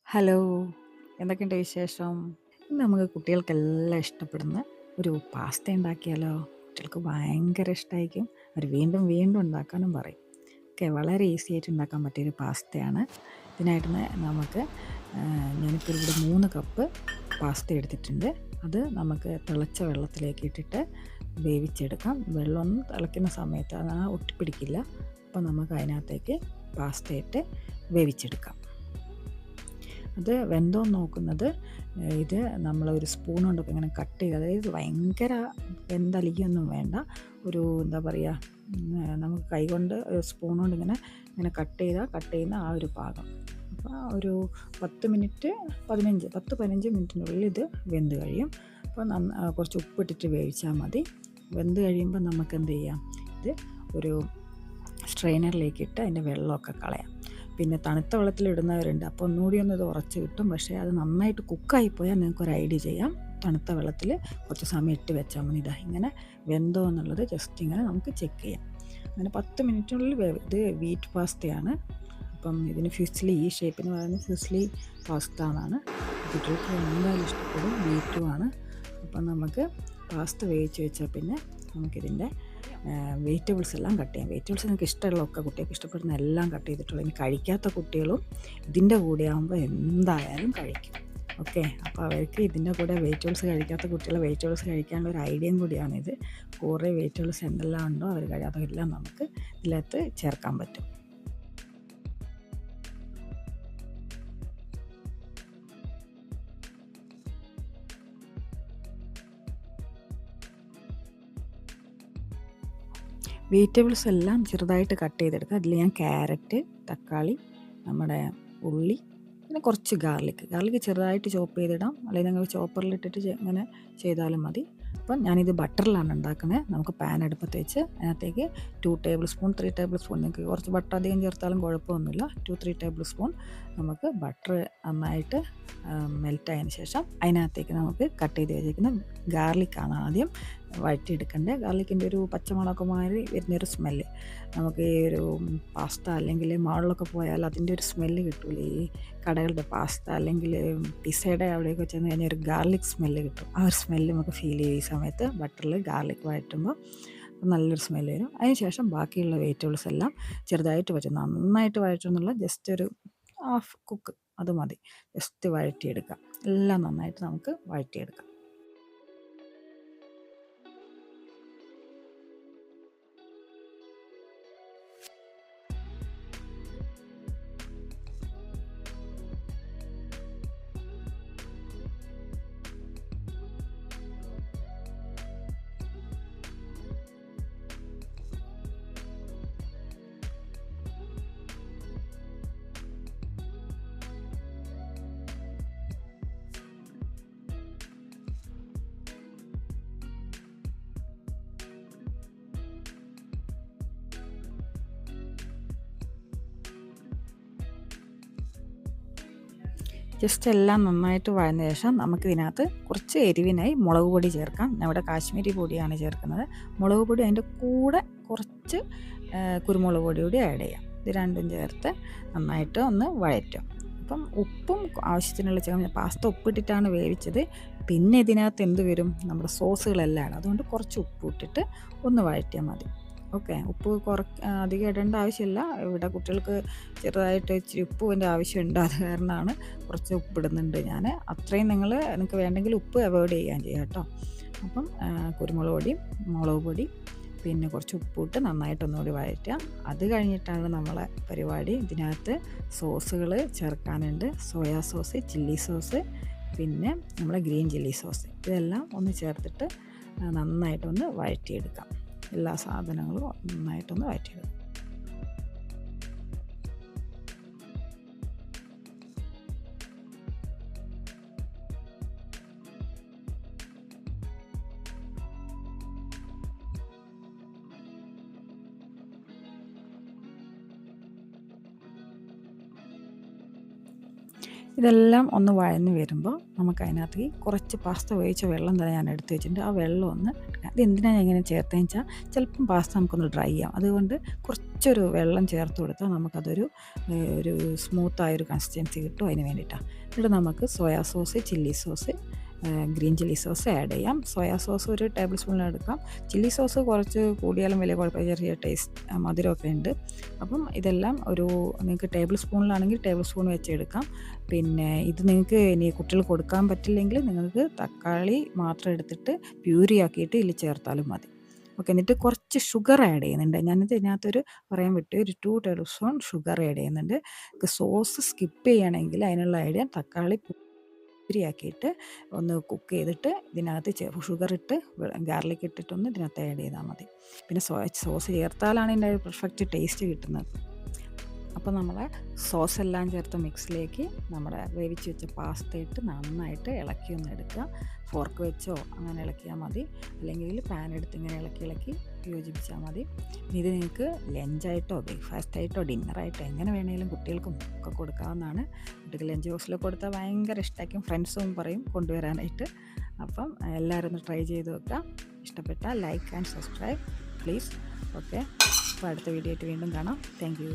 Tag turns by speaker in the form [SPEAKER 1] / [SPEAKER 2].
[SPEAKER 1] Hello, എന്തൊക്കെയുണ്ട് വിശേഷം? ഇന്ന് നമുക്ക് കുട്ടികൾക്കെല്ലാം ഇഷ്ടപ്പെടുന്ന ഒരു പാസ്ത ഉണ്ടാക്കിയാലോ? കുട്ടികൾക്ക് ഭയങ്കര ഇഷ്ടമായിരിക്കും. അവർ വീണ്ടും വീണ്ടും ഉണ്ടാക്കാനും പറയും. ഓക്കെ, വളരെ ഈസി ആയിട്ട് ഉണ്ടാക്കാൻ പറ്റിയൊരു പാസ്തയാണ്. ഇതിനായിട്ട് നമുക്ക് ഞാനിപ്പോൾ ഇവിടെ 3 കപ്പ് പാസ്ത എടുത്തിട്ടുണ്ട്. അത് നമുക്ക് തിളച്ച വെള്ളത്തിലേക്ക് ഇട്ടിട്ട് വേവിച്ചെടുക്കാം. വെള്ളമൊന്നും തിളയ്ക്കുന്ന സമയത്ത് അത് ഒട്ടിപ്പിടിക്കില്ല. അപ്പോൾ നമുക്ക് അതിനകത്തേക്ക് പാസ്ത ഇട്ട് വേവിച്ചെടുക്കാം. അത് വെന്തോന്ന് നോക്കുന്നത് ഇത് നമ്മളൊരു സ്പൂൺ കൊണ്ടൊക്കെ ഇങ്ങനെ കട്ട് ചെയ്ത്, അതായത് ഭയങ്കര വെന്തലിക്കൊന്നും വേണ്ട. ഒരു എന്താ പറയുക, നമുക്ക് കൈകൊണ്ട് സ്പൂൺ കൊണ്ട് ഇങ്ങനെ ഇങ്ങനെ കട്ട് ചെയ്യുന്ന ആ ഒരു പാകം. അപ്പോൾ ഒരു 10-15 മിനിറ്റിനുള്ളിൽ ഇത് വെന്ത് കഴിയും. അപ്പോൾ കുറച്ച് ഉപ്പിട്ടിട്ട് വേവിച്ചാൽ മതി. വെന്ത് കഴിയുമ്പോൾ നമുക്ക് എന്ത് ചെയ്യാം, ഇത് ഒരു സ്ട്രെയിനറിലേക്ക് ഇട്ട് അതിൻ്റെ വെള്ളമൊക്കെ കളയാം. പിന്നെ തണുത്ത വെള്ളത്തിലിടുന്നവരുണ്ട്, അപ്പോൾ ഒന്നുകൂടി ഒന്ന് ഇത് ഉറച്ച് കിട്ടും. പക്ഷേ അത് നന്നായിട്ട് കുക്കായിപ്പോയാൽ നിങ്ങൾക്കൊരു ഐഡിയ ചെയ്യാം. തണുത്ത വെള്ളത്തിൽ കുറച്ച് സമയം ഇട്ട് വെച്ചാൽ മതി. ഇങ്ങനെ വെന്തോ എന്നുള്ളത് ജസ്റ്റ് ഇങ്ങനെ നമുക്ക് ചെക്ക് ചെയ്യാം. അങ്ങനെ 10 മിനിറ്റിനുള്ളിൽ ഇത് വീറ്റ് പാസ്തയാണ്. അപ്പം ഇതിന് ഫിസ്ലി, ഈ ഷേപ്പിന് പറയുന്നത് ഫിസ്ലി പാസ്ത എന്നാണ്. കുട്ടികൾക്ക് എന്തായാലും ഇഷ്ടപ്പെടും. വീറ്റുമാണ്. അപ്പം നമുക്ക് പാസ്ത വേവിച്ച് വെച്ചാൽ പിന്നെ നമുക്കിതിൻ്റെ വെജിറ്റബിൾസ് എല്ലാം കട്ട് ചെയ്യാം. വെജിറ്റബിൾസ് നിങ്ങൾക്ക് ഇഷ്ടമുള്ളതൊക്കെ, കുട്ടികൾക്ക് ഇഷ്ടപ്പെടുന്ന എല്ലാം കട്ട് ചെയ്തിട്ടുള്ളൂ. ഇനി കഴിക്കാത്ത കുട്ടികളും ഇതിൻ്റെ കൂടെ ആകുമ്പോൾ എന്തായാലും കഴിക്കും. ഓക്കെ, അപ്പോൾ അവർക്ക് ഇതിൻ്റെ കൂടെ വെജിറ്റബിൾസ് കഴിക്കാത്ത കുട്ടികളെ വെജിറ്റബിൾസ് കഴിക്കാനുള്ള ഒരു ഐഡിയയും കൂടിയാണിത്. കുറേ വെജിറ്റബിൾസ് എന്തെല്ലാം ഉണ്ടോ അവർ അതെല്ലാം നമുക്ക് ഇതിനകത്ത് ചേർക്കാൻ പറ്റും. വെജിറ്റബിൾസ് എല്ലാം ചെറുതായിട്ട് കട്ട് ചെയ്തെടുക്കുക. അതിൽ ഞാൻ ക്യാരറ്റ്, തക്കാളി, നമ്മുടെ ഉള്ളി, പിന്നെ കുറച്ച് ഗാർലിക് ചെറുതായിട്ട് ചോപ്പ് ചെയ്തിടാം. അല്ലെങ്കിൽ നിങ്ങൾ ചോപ്പറിലിട്ടിട്ട് ഇങ്ങനെ ചെയ്താലും മതി. അപ്പം ഞാനിത് ബട്ടറിലാണ് ഉണ്ടാക്കുന്നത്. നമുക്ക് പാൻ അടുപ്പത്ത് വെച്ച് അതിനകത്തേക്ക് 2 ടേബിൾ സ്പൂൺ 3 ടേബിൾ സ്പൂൺ, നിങ്ങൾക്ക് കുറച്ച് ബട്ടർ അധികം ചേർത്താലും കുഴപ്പമൊന്നുമില്ല. 2-3 ടേബിൾ സ്പൂൺ നമുക്ക് ബട്ടർ നന്നായിട്ട് മെൽറ്റായതിന് ശേഷം അതിനകത്തേക്ക് നമുക്ക് കട്ട് ചെയ്ത് വെച്ചിരിക്കുന്ന ഗാർലിക്കാണ് ആദ്യം വഴറ്റിയെടുക്കേണ്ടത്. ഗാർലിക്കിൻ്റെ ഒരു പച്ചമുളകൊക്കെ മാറി വരുന്നൊരു സ്മെല്ല്, നമുക്ക് ഈ ഒരു പാസ്ത അല്ലെങ്കിൽ മാളിലൊക്കെ പോയാൽ അതിൻ്റെ ഒരു സ്മെല്ല് കിട്ടൂലേ, ഈ കടകളുടെ പാസ്ത അല്ലെങ്കിൽ പിസ്സയുടെ അവിടെയൊക്കെ ചെന്ന് കഴിഞ്ഞാൽ ഒരു ഗാർലിക് സ്മെല്ല് കിട്ടും. ആ ഒരു സ്മെല്ല് നമുക്ക് ഫീൽ ചെയ്യും ഈ സമയത്ത് ബട്ടറിൽ ഗാർലിക് വഴറ്റുമ്പോൾ. നല്ലൊരു സ്മെല്ല് വരും. അതിന് ശേഷം ബാക്കിയുള്ള വെജിറ്റബിൾസ് എല്ലാം ചെറുതായിട്ട് വഴറ്റും. നന്നായിട്ട് വഴറ്റുന്നുള്ള ജസ്റ്റ് ഒരു ഹാഫ് കുക്ക് അത് മതി. ജസ്റ്റ് വഴറ്റിയെടുക്കാം. എല്ലാം നന്നായിട്ട് നമുക്ക് വഴറ്റിയെടുക്കാം. ജസ്റ്റ് എല്ലാം നന്നായിട്ട് വഴന്ന ശേഷം നമുക്കിതിനകത്ത് കുറച്ച് എരിവിനായി മുളക് പൊടി ചേർക്കാം. ഞാൻ ഇവിടെ കാശ്മീരി പൊടിയാണ് ചേർക്കുന്നത്. മുളക് പൊടി അതിൻ്റെ കൂടെ കുറച്ച് കുരുമുളക് പൊടി കൂടി ആഡ് ചെയ്യാം. ഇത് രണ്ടും ചേർത്ത് നന്നായിട്ട് ഒന്ന് വഴറ്റും. അപ്പം ഉപ്പും ആവശ്യത്തിനുള്ള ചേർക്കാം. പാസ്ത ഉപ്പിട്ടിട്ടാണ് വേവിച്ചത്. പിന്നെ ഇതിനകത്ത് എന്ത് വരും, നമ്മുടെ സോസുകളെല്ലാം ആണ്. അതുകൊണ്ട് കുറച്ച് ഉപ്പ് ഇട്ടിട്ട് ഒന്ന് വഴറ്റിയാൽ മതി. ഓക്കെ, ഉപ്പ് അധികം ഇടേണ്ട ആവശ്യമില്ല. ഇവിടെ കുട്ടികൾക്ക് ചെറുതായിട്ട് ഇച്ചിരി ഉപ്പിൻ്റെ ആവശ്യമുണ്ട്. അത് കാരണമാണ് കുറച്ച് ഉപ്പിടുന്നുണ്ട് ഞാൻ. അത്രയും നിങ്ങൾക്ക് വേണ്ടെങ്കിൽ ഉപ്പ് അവോയ്ഡ് ചെയ്യാൻ ചെയ്യാം കേട്ടോ. അപ്പം കുരുമുളക് പൊടി, മുളക് പൊടി, പിന്നെ കുറച്ച് ഉപ്പിട്ട് നന്നായിട്ടൊന്നുകൂടി വഴറ്റുക. അത് കഴിഞ്ഞിട്ടാണ് നമ്മളെ പരിപാടി. ഇതിനകത്ത് സോസുകൾ ചേർക്കാനുണ്ട്. സോയാ സോസ്, ചില്ലി സോസ്, പിന്നെ നമ്മുടെ ഗ്രീൻ ചില്ലി സോസ്. ഇതെല്ലാം ഒന്ന് ചേർത്തിട്ട് നന്നായിട്ടൊന്ന് വഴറ്റിയെടുക്കാം. എല്ലാ സാധനങ്ങളും നന്നായിട്ടൊന്ന് വഴറ്റിയെടുക്കാം. ഇതെല്ലാം ഒന്ന് വഴന്ന് വരുമ്പോൾ നമുക്ക് അതിനകത്ത് കുറച്ച് പാസ്ത വേവിച്ച വെള്ളം തന്നെ ഞാൻ എടുത്ത് വെച്ചിട്ടുണ്ട്. ആ വെള്ളം ഒന്ന് ഇത് എന്തിനാണ് ഞാൻ ഇങ്ങനെ ചേർത്തതെന്ന് വെച്ചാൽ ചിലപ്പം പാസ്ത നമുക്കൊന്ന് ഡ്രൈ ആവും. അതുകൊണ്ട് കുറച്ചൊരു വെള്ളം ചേർത്ത് കൊടുത്താൽ നമുക്കതൊരു ഒരു സ്മൂത്തായൊരു കൺസിസ്റ്റൻസി കിട്ടും. അതിന് വേണ്ടിയിട്ടാണ്. എന്നിട്ട് നമുക്ക് soya sauce, chilli sauce, green chilli sauce add ചെയ്യാം. സോയാ സോസ് ഒരു ടേബിൾ സ്പൂണിൽ എടുക്കാം. ചില്ലി സോസ് കുറച്ച് കൂടിയാലും വലിയ കുഴപ്പമില്ല, ചെറിയ ടേസ്റ്റ് മധുരമൊക്കെ ഉണ്ട്. അപ്പം ഇതെല്ലാം ഒരു നിങ്ങൾക്ക് ടേബിൾ സ്പൂണിലാണെങ്കിൽ ടേബിൾ സ്പൂൺ വെച്ച് എടുക്കാം. പിന്നെ ഇത് നിങ്ങൾക്ക് ഇനി കുട്ടികൾ കൊടുക്കാൻ പറ്റില്ലെങ്കിൽ നിങ്ങൾക്ക് തക്കാളി മാത്രം എടുത്തിട്ട് പ്യൂരി ആക്കിയിട്ട് ഇതിൽ ചേർത്താലും മതി. ഓക്കെ, എന്നിട്ട് കുറച്ച് ഷുഗർ ആഡ് ചെയ്യുന്നുണ്ട്. ഞാനിത് ഇതിനകത്തൊരു പറയാൻ വിട്ടു, ഒരു 2 ടേബിൾ സ്പൂൺ ഷുഗർ ആഡ് ചെയ്യുന്നുണ്ട്. സോസ് സ്കിപ്പ് ചെയ്യുകയാണെങ്കിൽ അതിനുള്ള ഐഡിയ തക്കാളി ആക്കിയിട്ട് ഒന്ന് കുക്ക് ചെയ്തിട്ട് ഇതിനകത്ത് ഷുഗർ ഇട്ട് ഗാർലിക് ഇട്ടിട്ടൊന്ന് ഇതിനകത്ത് ആഡ് ചെയ്താൽ മതി. പിന്നെ സോസ് ചേർത്താലാണ് ഇതിൻ്റെ ഒരു പെർഫെക്റ്റ് ടേസ്റ്റ് കിട്ടുന്നത്. അപ്പോൾ നമ്മളെ സോസ് എല്ലാം ചേർത്ത മിക്സിലേക്ക് നമ്മുടെ വേവിച്ച് വെച്ച പാസ്ത ഇട്ട് നന്നായിട്ട് ഇളക്കി ഒന്ന് എടുക്കുക. ഫോർക്ക് വെച്ചോ അങ്ങനെ ഇളക്കിയാൽ മതി, അല്ലെങ്കിൽ പാൻ എടുത്ത് ഇങ്ങനെ ഇളക്കി യോജിപ്പിച്ചാൽ മതി. ഇത് നിങ്ങൾക്ക് ലഞ്ചായിട്ടോ ബ്രേക്ക്ഫാസ്റ്റായിട്ടോ ഡിന്നറായിട്ടോ എങ്ങനെ വേണമെങ്കിലും കുട്ടികൾക്കും ഒക്കെ കൊടുക്കാവുന്നതാണ്. കുട്ടികൾ ലഞ്ച് ബോക്സിൽ കൊടുത്താൽ ഭയങ്കര ഇഷ്ടമായിരിക്കും, ഫ്രണ്ട്സും പറയും കൊണ്ടുവരാനായിട്ട്. അപ്പം എല്ലാവരും ഒന്ന് ട്രൈ ചെയ്ത് വെക്കുക. ഇഷ്ടപ്പെട്ടാൽ like and subscribe please. Okay, അപ്പോൾ അടുത്ത വീഡിയോ ആയിട്ട് വീണ്ടും കാണാം. Thank you.